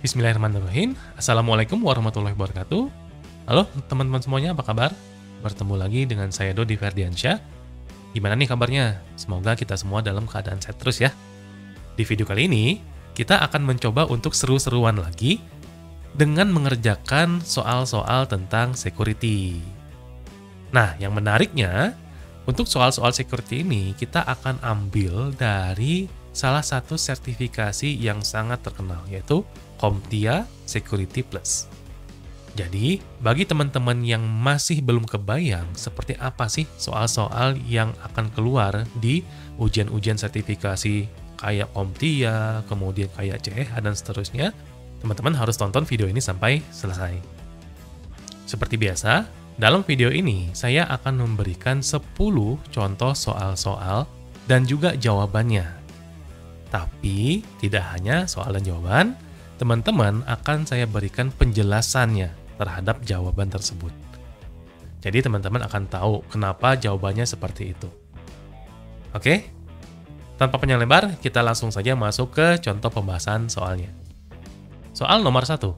Bismillahirrahmanirrahim. Assalamualaikum warahmatullahi wabarakatuh. Halo teman-teman semuanya, apa kabar? Bertemu lagi dengan saya Dodi Ferdiansyah. Gimana nih kabarnya? Semoga kita semua dalam keadaan sehat terus ya. Di video kali ini, kita akan mencoba untuk seru-seruan lagi dengan mengerjakan soal-soal tentang security. Nah, yang menariknya, untuk soal-soal security ini kita akan ambil dari salah satu sertifikasi yang sangat terkenal, yaitu CompTIA Security Plus. Jadi, bagi teman-teman yang masih belum kebayang seperti apa sih soal-soal yang akan keluar di ujian-ujian sertifikasi kayak CompTIA, kemudian kayak CEH, dan seterusnya, teman-teman harus tonton video ini sampai selesai. Seperti biasa, dalam video ini saya akan memberikan 10 contoh soal-soal dan juga jawabannya. Tapi, tidak hanya soal dan jawaban, teman-teman akan saya berikan penjelasannya terhadap jawaban tersebut. Jadi teman-teman akan tahu kenapa jawabannya seperti itu. Oke? Tanpa panjang lebar, kita langsung saja masuk ke contoh pembahasan soalnya. Soal nomor 1.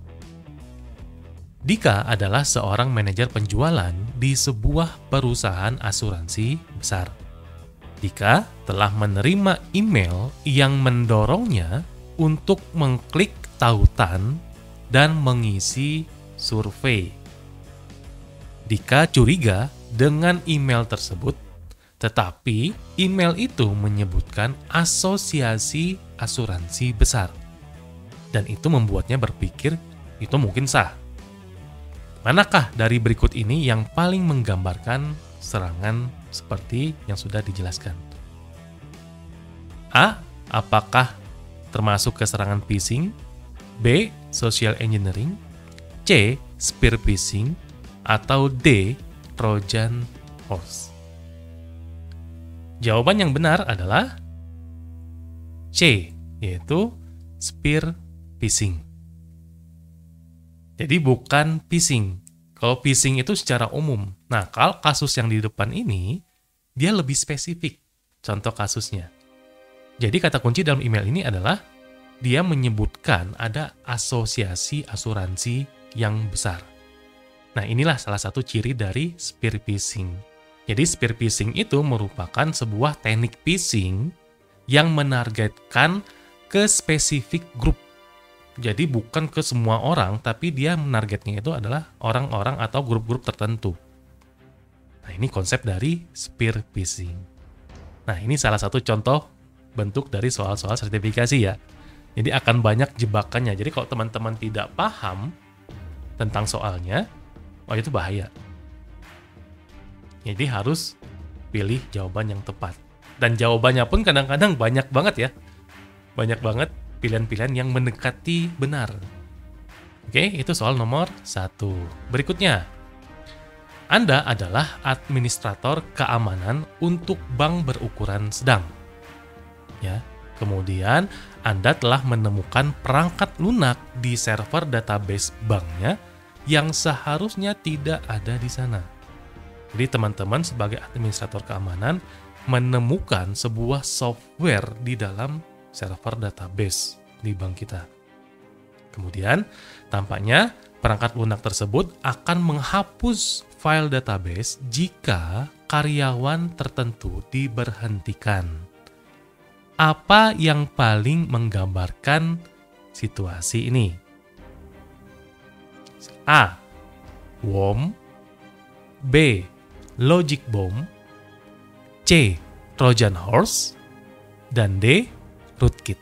Dika adalah seorang manajer penjualan di sebuah perusahaan asuransi besar. Dika telah menerima email yang mendorongnya untuk mengklik tautan dan mengisi survei. Dika curiga dengan email tersebut, tetapi email itu menyebutkan asosiasi asuransi besar. Dan itu membuatnya berpikir itu mungkin sah. Manakah dari berikut ini yang paling menggambarkan serangan seperti yang sudah dijelaskan? A. Apakah termasuk ke serangan phishing? B. Social engineering? C. Spear phishing? Atau D. Trojan horse? Jawaban yang benar adalah C, yaitu spear phishing. Jadi bukan phishing. Kalau phishing itu secara umum. Nah, kalau kasus yang di depan ini, dia lebih spesifik. Contoh kasusnya. Jadi kata kunci dalam email ini adalah dia menyebutkan ada asosiasi asuransi yang besar. Nah, inilah salah satu ciri dari spear phishing. Jadi spear phishing itu merupakan sebuah teknik phishing yang menargetkan ke spesifik grup. Jadi bukan ke semua orang, tapi dia menargetnya itu adalah orang-orang atau grup-grup tertentu. Nah, ini konsep dari spear phishing. Nah, ini salah satu contoh bentuk dari soal-soal sertifikasi ya. Jadi akan banyak jebakannya. Jadi kalau teman-teman tidak paham tentang soalnya, oh itu bahaya. Jadi harus pilih jawaban yang tepat. Dan jawabannya pun kadang-kadang banyak banget ya. Banyak banget pilihan-pilihan yang mendekati benar. Oke, itu soal nomor 1. Berikutnya, Anda adalah administrator keamanan untuk bank berukuran sedang. Ya, kemudian Anda telah menemukan perangkat lunak di server database banknya yang seharusnya tidak ada di sana. Jadi teman-teman sebagai administrator keamanan menemukan sebuah software di dalam server database di bank kita. Kemudian tampaknya perangkat lunak tersebut akan menghapus file database jika karyawan tertentu diberhentikan. Apa yang paling menggambarkan situasi ini? A. Worm. B. Logic bomb. C. Trojan horse. Dan D. Rootkit.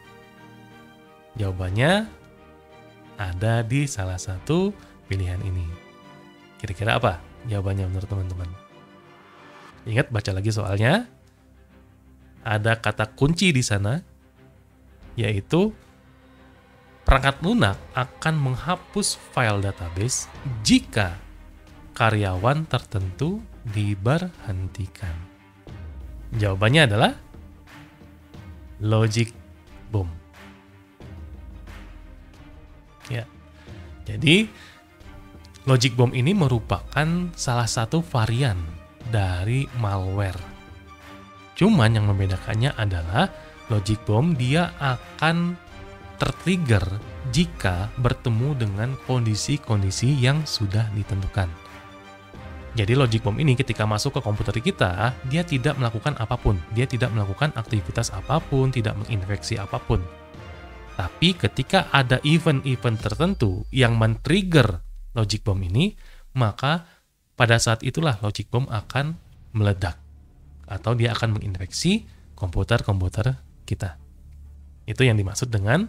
Jawabannya ada di salah satu pilihan ini. Kira-kira apa jawabannya menurut teman-teman? Ingat, baca lagi soalnya. Ada kata kunci di sana, yaitu perangkat lunak akan menghapus file database jika karyawan tertentu diberhentikan. Jawabannya adalah logic bomb. Ya. Jadi logic bomb ini merupakan salah satu varian dari malware. Cuman yang membedakannya adalah logic bomb dia akan tertrigger jika bertemu dengan kondisi-kondisi yang sudah ditentukan. Jadi logic bomb ini ketika masuk ke komputer kita, dia tidak melakukan apapun. Dia tidak melakukan aktivitas apapun, tidak menginfeksi apapun. Tapi ketika ada event-event tertentu yang men-trigger logic bomb ini, maka pada saat itulah logic bomb akan meledak. Atau dia akan menginfeksi komputer-komputer kita. Itu yang dimaksud dengan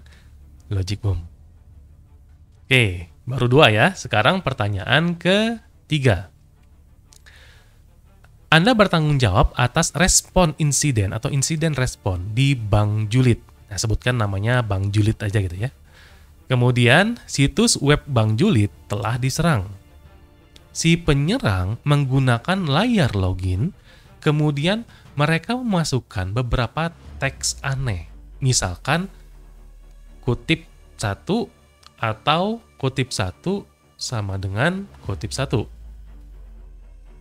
logic bomb. Oke, baru 2 ya. Sekarang pertanyaan ketiga. Anda bertanggung jawab atas respon insiden atau insiden respon di Bank Julid. Nah, sebutkan namanya Bank Julid aja gitu ya. Kemudian, situs web Bank Julid telah diserang. Si penyerang menggunakan layar login, kemudian mereka memasukkan beberapa teks aneh. Misalkan, kutip 1 atau kutip 1 sama dengan kutip 1.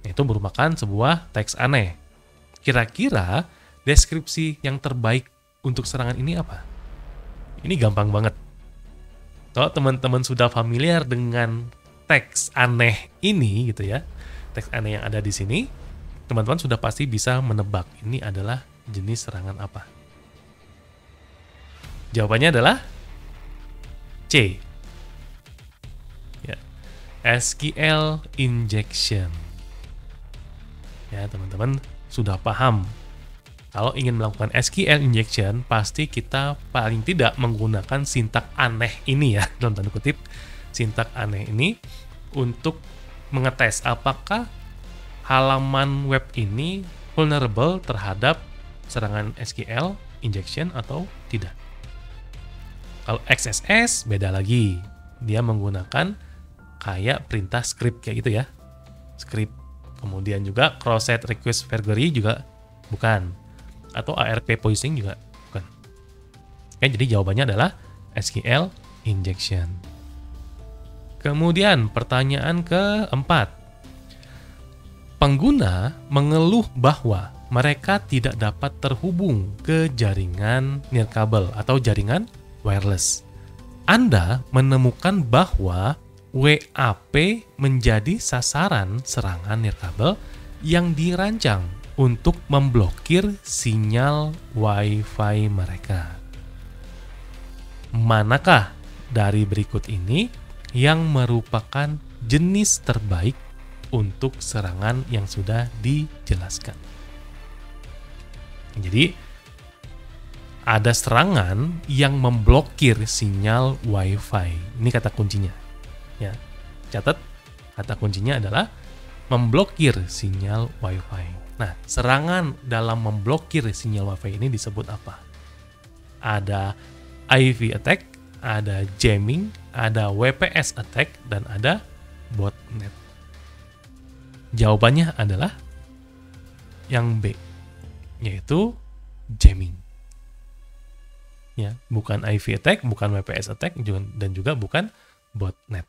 Itu merupakan sebuah teks aneh. Kira-kira deskripsi yang terbaik untuk serangan ini apa? Ini gampang banget. Kalau teman-teman sudah familiar dengan teks aneh ini gitu ya, teks aneh yang ada di sini, teman-teman sudah pasti bisa menebak ini adalah jenis serangan apa. Jawabannya adalah C. Ya. SQL injection. Ya, teman-teman sudah paham. Kalau ingin melakukan SQL injection, pasti kita paling tidak menggunakan sintak aneh ini ya, dalam tanda kutip, sintak aneh ini untuk mengetes apakah halaman web ini vulnerable terhadap serangan SQL injection atau tidak. Kalau XSS beda lagi. Dia menggunakan kayak perintah script kayak gitu ya. Script. Kemudian juga cross-site request forgery juga bukan. Atau ARP poisoning juga bukan. Oke, jadi jawabannya adalah SQL injection. Kemudian pertanyaan keempat. Pengguna mengeluh bahwa mereka tidak dapat terhubung ke jaringan nirkabel atau jaringan wireless. Anda menemukan bahwa WAP menjadi sasaran serangan nirkabel yang dirancang untuk memblokir sinyal Wi-Fi mereka. Manakah dari berikut ini yang merupakan jenis terbaik untuk serangan yang sudah dijelaskan? Jadi, ada serangan yang memblokir sinyal Wi-Fi. Ini kata kuncinya. Ya, catat, kata kuncinya adalah memblokir sinyal Wi-Fi. Nah, serangan dalam memblokir sinyal Wi-Fi ini disebut apa? Ada IV attack, ada jamming, ada WPS attack, dan ada botnet. Jawabannya adalah yang B, yaitu jamming. Ya, bukan IV attack, bukan WPS attack, dan juga bukan botnet.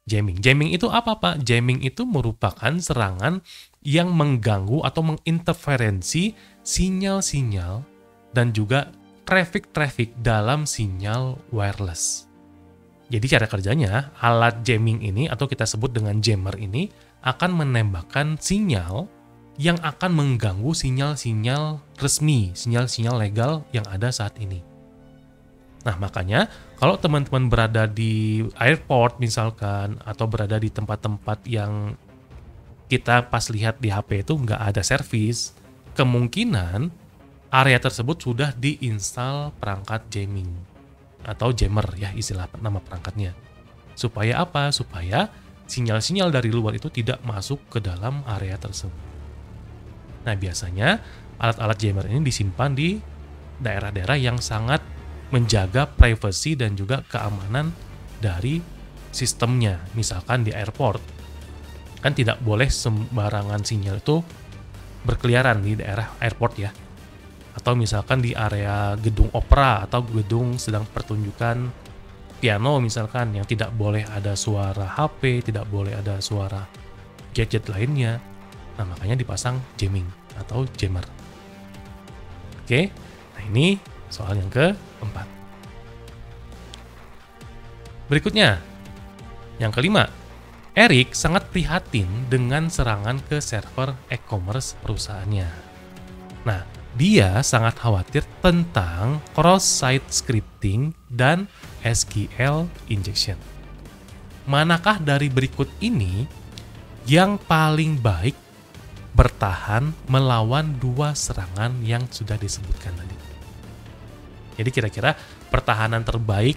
Jamming. Jamming itu apa, Pak? Jamming itu merupakan serangan yang mengganggu atau menginterferensi sinyal-sinyal dan juga traffic dalam sinyal wireless. Jadi cara kerjanya, alat jamming ini atau kita sebut dengan jammer ini akan menembakkan sinyal yang akan mengganggu sinyal-sinyal resmi, sinyal-sinyal legal yang ada saat ini. Nah, makanya kalau teman-teman berada di airport misalkan, atau berada di tempat-tempat yang kita pas lihat di HP itu nggak ada servis, kemungkinan area tersebut sudah diinstal perangkat jamming atau jammer ya istilah nama perangkatnya. Supaya apa? Supaya sinyal-sinyal dari luar itu tidak masuk ke dalam area tersebut. Nah, biasanya alat-alat jammer ini disimpan di daerah-daerah yang sangat menjaga privasi dan juga keamanan dari sistemnya. Misalkan di airport, kan tidak boleh sembarangan sinyal itu berkeliaran di daerah airport ya. Atau misalkan di area gedung opera atau gedung sedang pertunjukan piano misalkan, yang tidak boleh ada suara HP, tidak boleh ada suara gadget lainnya. Nah, makanya dipasang jamming atau jammer. Oke, nah ini soal yang keempat. Berikutnya, yang kelima, Eric sangat prihatin dengan serangan ke server e-commerce perusahaannya. Nah, dia sangat khawatir tentang cross-site scripting dan SQL injection. Manakah dari berikut ini yang paling baik bertahan melawan dua serangan yang sudah disebutkan tadi? Jadi kira-kira pertahanan terbaik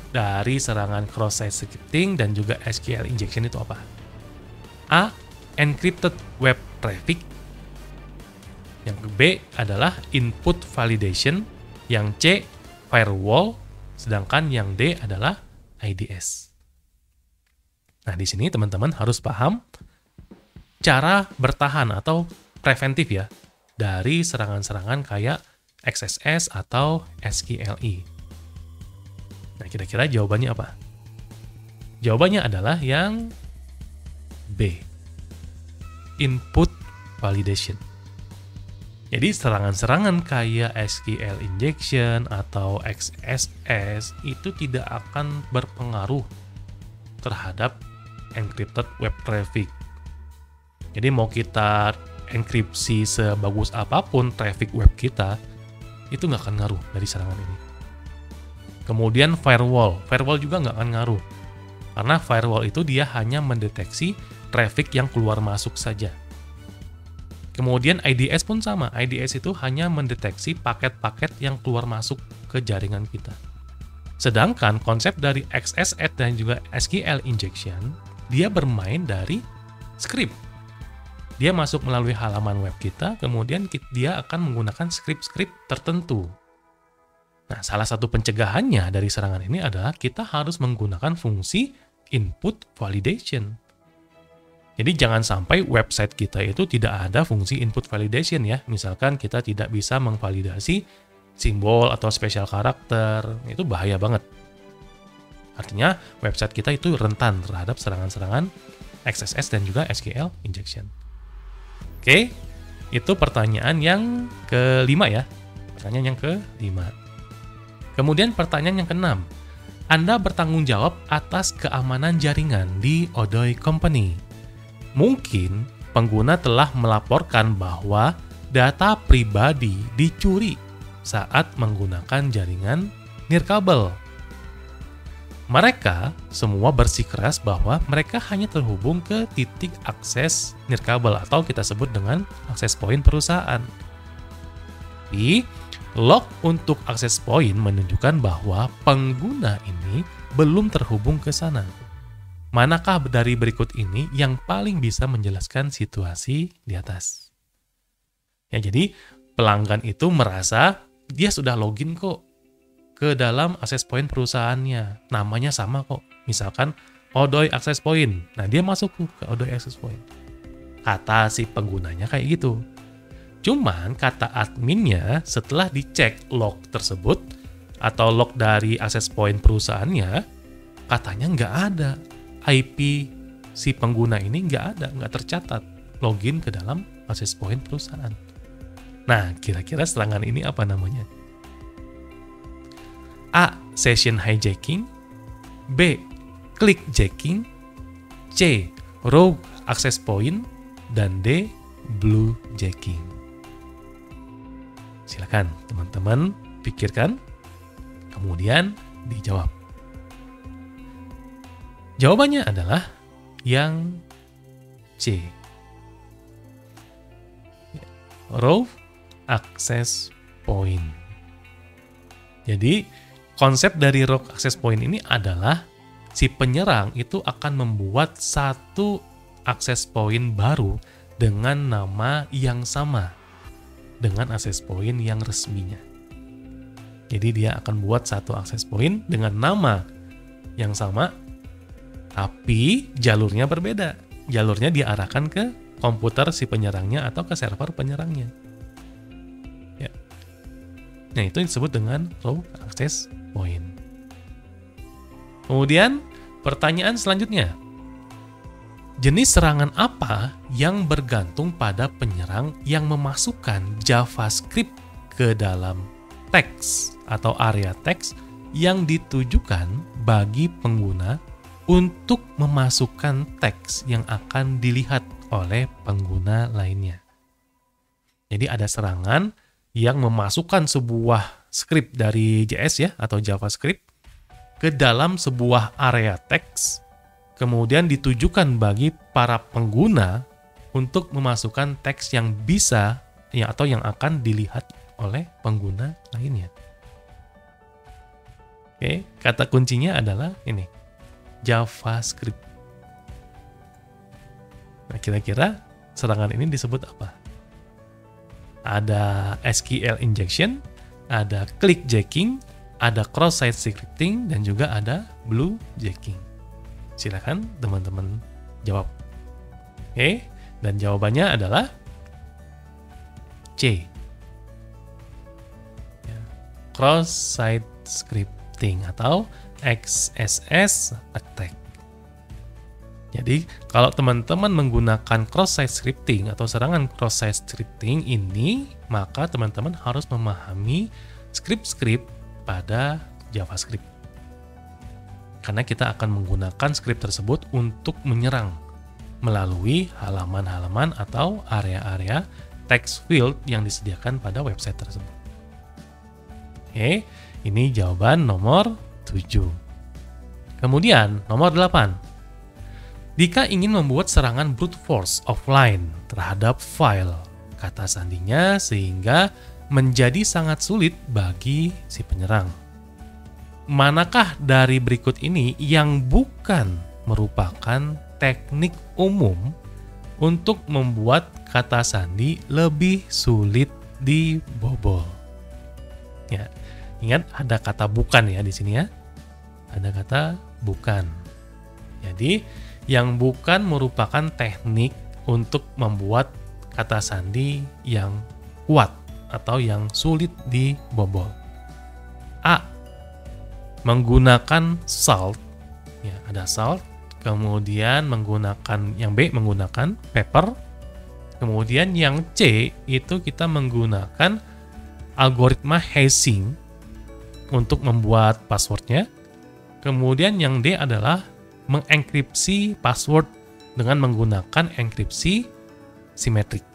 dari serangan cross-site scripting dan juga SQL injection itu apa? A. Encrypted web traffic. Yang B adalah input validation. Yang C. Firewall. Sedangkan yang D adalah IDS. Nah, di sini teman-teman harus paham cara bertahan atau preventif ya dari serangan-serangan kayak XSS atau SQLI. Nah, kira-kira jawabannya apa? Jawabannya adalah yang B. Input validation. Jadi serangan-serangan kayak SQL injection atau XSS itu tidak akan berpengaruh terhadap encrypted web traffic. Jadi mau kita enkripsi sebagus apapun traffic web kita, itu nggak akan ngaruh dari serangan ini. Kemudian firewall juga nggak akan ngaruh. Karena firewall itu dia hanya mendeteksi traffic yang keluar masuk saja. Kemudian IDS pun sama, IDS itu hanya mendeteksi paket-paket yang keluar masuk ke jaringan kita. Sedangkan konsep dari XSS dan juga SQL injection, dia bermain dari script. Dia masuk melalui halaman web kita, kemudian dia akan menggunakan script-script tertentu. Nah, salah satu pencegahannya dari serangan ini adalah kita harus menggunakan fungsi input validation. Jadi jangan sampai website kita itu tidak ada fungsi input validation ya. Misalkan kita tidak bisa memvalidasi simbol atau special karakter, itu bahaya banget. Artinya website kita itu rentan terhadap serangan-serangan XSS dan juga SQL injection. Oke, itu pertanyaan yang kelima ya. Pertanyaan yang kelima. Kemudian pertanyaan yang keenam. Anda bertanggung jawab atas keamanan jaringan di Odoo Company. Mungkin pengguna telah melaporkan bahwa data pribadi dicuri saat menggunakan jaringan nirkabel. Mereka semua bersikeras bahwa mereka hanya terhubung ke titik akses nirkabel atau kita sebut dengan akses point perusahaan. Tapi log untuk akses point menunjukkan bahwa pengguna ini belum terhubung ke sana. Manakah dari berikut ini yang paling bisa menjelaskan situasi di atas? Ya, jadi pelanggan itu merasa dia sudah login kok ke dalam access point perusahaannya. Namanya sama kok. Misalkan Odoo Access Point. Nah, dia masuk ke Odoo Access Point. Kata si penggunanya kayak gitu. Cuman kata adminnya setelah dicek log tersebut atau log dari access point perusahaannya, katanya nggak ada. IP si pengguna ini nggak ada, nggak tercatat login ke dalam access point perusahaan. Nah, kira-kira serangan ini apa namanya? A. Session hijacking. B. Clickjacking. C. Rogue access point. Dan D. Bluejacking. Silakan teman-teman pikirkan, kemudian dijawab. Jawabannya adalah yang C. Rogue access point. Jadi, konsep dari rogue access point ini adalah si penyerang itu akan membuat satu access point baru dengan nama yang sama dengan access point yang resminya. Jadi dia akan buat satu access point dengan nama yang sama, tapi jalurnya berbeda. Jalurnya diarahkan ke komputer si penyerangnya atau ke server penyerangnya. Ya. Nah, itu disebut dengan rogue access point. Kemudian, pertanyaan selanjutnya. Jenis serangan apa yang bergantung pada penyerang yang memasukkan JavaScript ke dalam teks atau area teks yang ditujukan bagi pengguna untuk memasukkan teks yang akan dilihat oleh pengguna lainnya. Jadi ada serangan yang memasukkan sebuah script dari JS ya atau JavaScript ke dalam sebuah area teks, kemudian ditujukan bagi para pengguna untuk memasukkan teks yang bisa ya atau yang akan dilihat oleh pengguna lainnya. Oke, kata kuncinya adalah ini, JavaScript. Nah, kira-kira serangan ini disebut apa? Ada SQL injection, ada clickjacking, ada cross-site scripting, dan juga ada bluejacking. Silakan teman-teman jawab. Oke, dan jawabannya adalah C. Cross-site scripting atau XSS attack. Jadi, kalau teman-teman menggunakan cross-site scripting atau serangan cross-site scripting ini, maka teman-teman harus memahami script-script pada JavaScript. Karena kita akan menggunakan script tersebut untuk menyerang melalui halaman-halaman atau area-area text field yang disediakan pada website tersebut. Oke, ini jawaban nomor 7. Kemudian, nomor 8. Jika ingin membuat serangan brute force offline terhadap file, kata sandinya sehingga menjadi sangat sulit bagi si penyerang. Manakah dari berikut ini yang bukan merupakan teknik umum untuk membuat kata sandi lebih sulit dibobol? Ya, ingat ada kata bukan ya di sini ya. Ada kata bukan. Jadi, yang bukan merupakan teknik untuk membuat kata sandi yang kuat atau yang sulit dibobol. A. Menggunakan salt. Ya, ada salt. Kemudian menggunakan yang B menggunakan pepper. Kemudian yang C itu kita menggunakan algoritma hashing untuk membuat passwordnya. Kemudian yang D adalah mengenkripsi password dengan menggunakan enkripsi simetrik.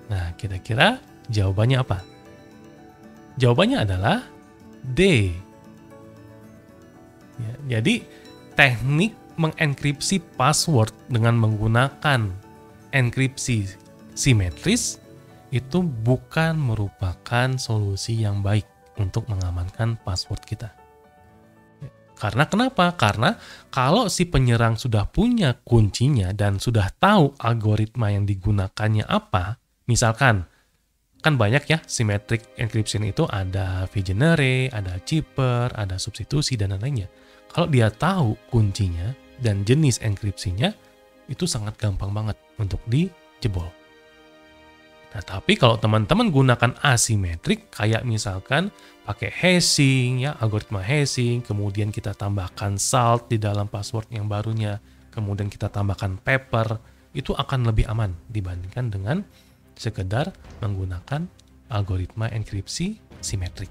Nah, kira-kira jawabannya apa? Jawabannya adalah D. Ya, jadi, teknik mengenkripsi password dengan menggunakan enkripsi simetris itu bukan merupakan solusi yang baik untuk mengamankan password kita. Karena kenapa? Karena kalau si penyerang sudah punya kuncinya dan sudah tahu algoritma yang digunakannya apa, misalkan, kan banyak ya symmetric encryption itu ada vigenere, ada cheaper, ada substitusi, dan lain-lainnya. Kalau dia tahu kuncinya dan jenis enkripsinya, itu sangat gampang banget untuk dijebol. Nah, tapi kalau teman-teman gunakan asimetrik, kayak misalkan pakai hashing, ya, algoritma hashing, kemudian kita tambahkan salt di dalam password yang barunya, kemudian kita tambahkan pepper, itu akan lebih aman dibandingkan dengan sekedar menggunakan algoritma enkripsi simetrik.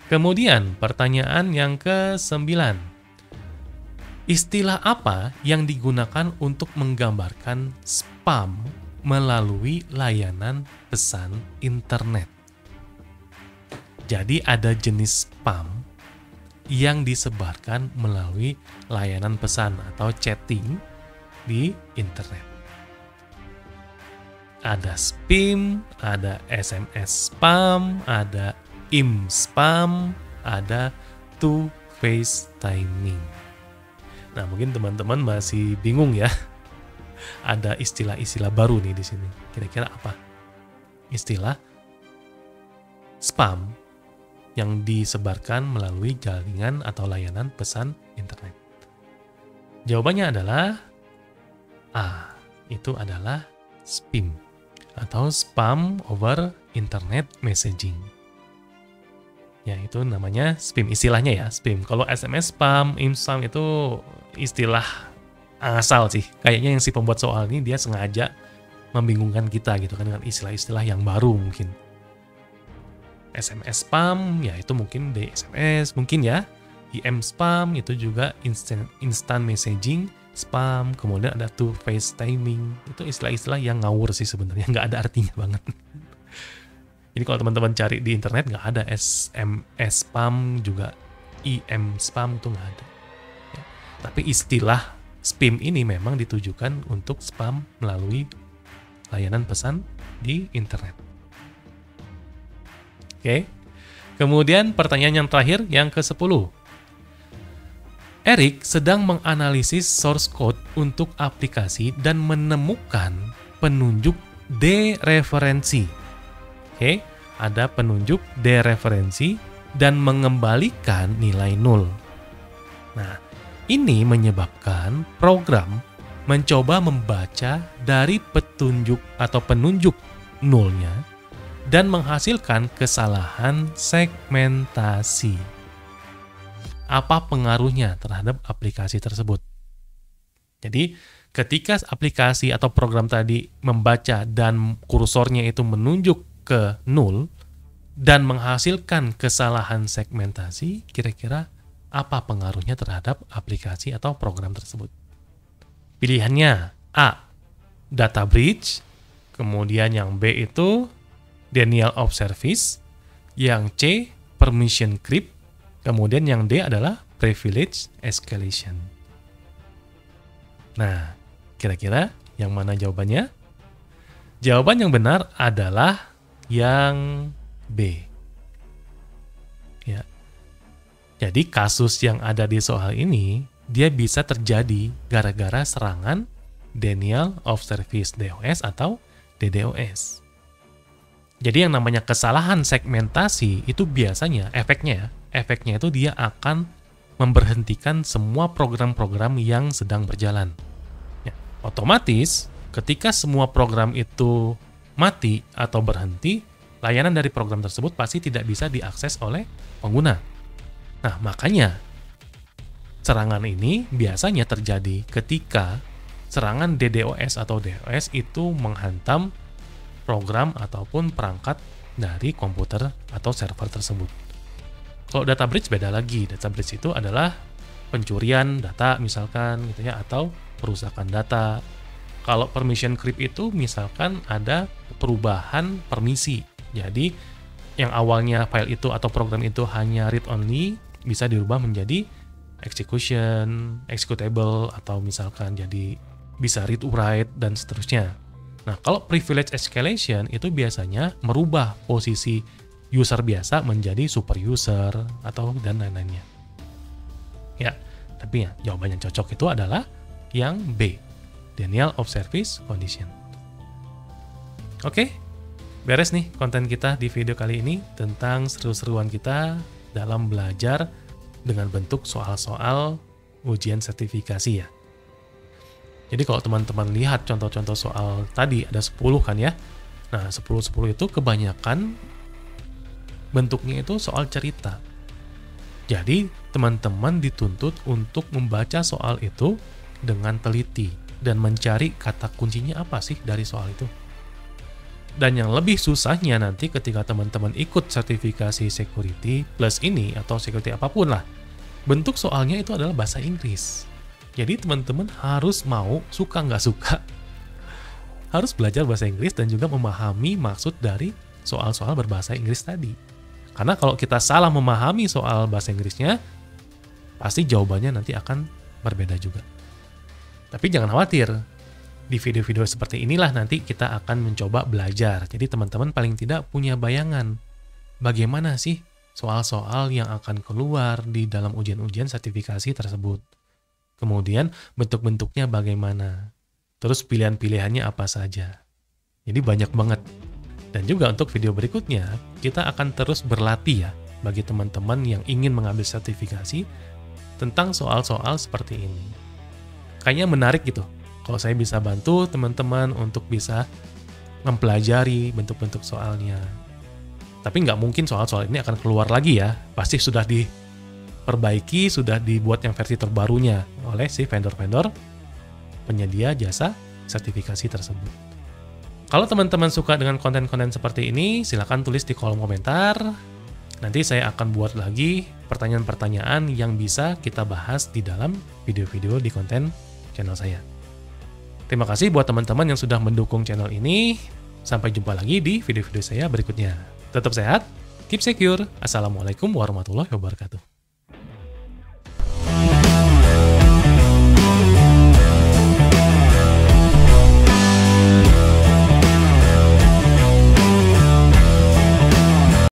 Kemudian, pertanyaan yang ke-9. Istilah apa yang digunakan untuk menggambarkan spam melalui layanan pesan internet? Jadi ada jenis spam yang disebarkan melalui layanan pesan atau chatting di internet. Ada spam, ada SMS spam, ada IM spam, ada two-face timing. Nah, mungkin teman-teman masih bingung ya. Ada istilah-istilah baru nih di sini. Kira-kira apa? Istilah spam yang disebarkan melalui jaringan atau layanan pesan internet. Jawabannya adalah A. Itu adalah spam atau spam over internet messaging. Ya, itu namanya spam, istilahnya ya, spam. Kalau SMS spam, IM spam itu istilah asal sih. Kayaknya yang si pembuat soal ini dia sengaja membingungkan kita gitu kan dengan istilah-istilah yang baru mungkin. SMS spam, ya itu mungkin DSMS mungkin ya. IM spam itu juga instant messaging spam, kemudian ada two face timing. Itu istilah-istilah yang ngawur sih sebenarnya, nggak ada artinya banget. Jadi kalau teman-teman cari di internet nggak ada SMS spam juga IM spam itu nggak ada. Ya. Tapi istilah spam ini memang ditujukan untuk spam melalui layanan pesan di internet. Oke. Kemudian pertanyaan yang terakhir, yang ke-10. Eric sedang menganalisis source code untuk aplikasi dan menemukan penunjuk dereferensi. Oke, ada penunjuk dereferensi dan mengembalikan nilai 0. Nah, ini menyebabkan program mencoba membaca dari petunjuk atau penunjuk nolnya dan menghasilkan kesalahan segmentasi. Apa pengaruhnya terhadap aplikasi tersebut? Jadi, ketika aplikasi atau program tadi membaca dan kursornya itu menunjuk ke 0 dan menghasilkan kesalahan segmentasi, kira-kira apa pengaruhnya terhadap aplikasi atau program tersebut? Pilihannya A, data breach, kemudian yang B itu denial of service, yang C, permission creep, kemudian yang D adalah privilege escalation. Nah, kira-kira yang mana jawabannya? Jawaban yang benar adalah yang B. Ya. Jadi kasus yang ada di soal ini, dia bisa terjadi gara-gara serangan denial of service DOS atau DDoS. Jadi yang namanya kesalahan segmentasi itu biasanya efeknya itu dia akan memberhentikan semua program-program yang sedang berjalan. Ya, otomatis ketika semua program itu mati atau berhenti, layanan dari program tersebut pasti tidak bisa diakses oleh pengguna. Nah, makanya serangan ini biasanya terjadi ketika serangan DDoS atau DOS itu menghantam program ataupun perangkat dari komputer atau server tersebut. Kalau data breach beda lagi. Data breach itu adalah pencurian data misalkan gitu ya, atau perusakan data. Kalau permission creep itu misalkan ada perubahan permisi. Jadi yang awalnya file itu atau program itu hanya read only bisa dirubah menjadi execution, executable, atau misalkan jadi bisa read write dan seterusnya. Nah, kalau privilege escalation itu biasanya merubah posisi user biasa menjadi super user atau dan lain-lainnya. Ya, tapi ya jawaban yang cocok itu adalah yang B, denial of service condition. Oke, beres nih konten kita di video kali ini tentang seru-seruan kita dalam belajar dengan bentuk soal-soal ujian sertifikasi ya. Jadi kalau teman-teman lihat contoh-contoh soal tadi ada 10 kan ya. Nah, 10 itu kebanyakan bentuknya itu soal cerita. Jadi, teman-teman dituntut untuk membaca soal itu dengan teliti dan mencari kata kuncinya apa sih dari soal itu. Dan yang lebih susahnya nanti ketika teman-teman ikut sertifikasi security plus ini atau security apapun lah, bentuk soalnya itu adalah bahasa Inggris. Jadi teman-teman harus mau, suka nggak suka, harus belajar bahasa Inggris dan juga memahami maksud dari soal-soal berbahasa Inggris tadi. Karena kalau kita salah memahami soal bahasa Inggrisnya, pasti jawabannya nanti akan berbeda juga. Tapi jangan khawatir, di video-video seperti inilah nanti kita akan mencoba belajar. Jadi teman-teman paling tidak punya bayangan bagaimana sih soal-soal yang akan keluar di dalam ujian-ujian sertifikasi tersebut. Kemudian bentuk-bentuknya bagaimana. Terus pilihan-pilihannya apa saja. Jadi banyak banget. Dan juga untuk video berikutnya, kita akan terus berlatih ya bagi teman-teman yang ingin mengambil sertifikasi tentang soal-soal seperti ini. Kayaknya menarik gitu. Kalau saya bisa bantu teman-teman untuk bisa mempelajari bentuk-bentuk soalnya. Tapi nggak mungkin soal-soal ini akan keluar lagi ya. Pasti sudah diperbaiki, sudah dibuat yang versi terbarunya oleh si vendor-vendor penyedia jasa sertifikasi tersebut. Kalau teman-teman suka dengan konten-konten seperti ini, silahkan tulis di kolom komentar. Nanti saya akan buat lagi pertanyaan-pertanyaan yang bisa kita bahas di dalam video-video di konten channel saya. Terima kasih buat teman-teman yang sudah mendukung channel ini. Sampai jumpa lagi di video-video saya berikutnya. Tetap sehat, keep secure. Assalamualaikum warahmatullahi wabarakatuh.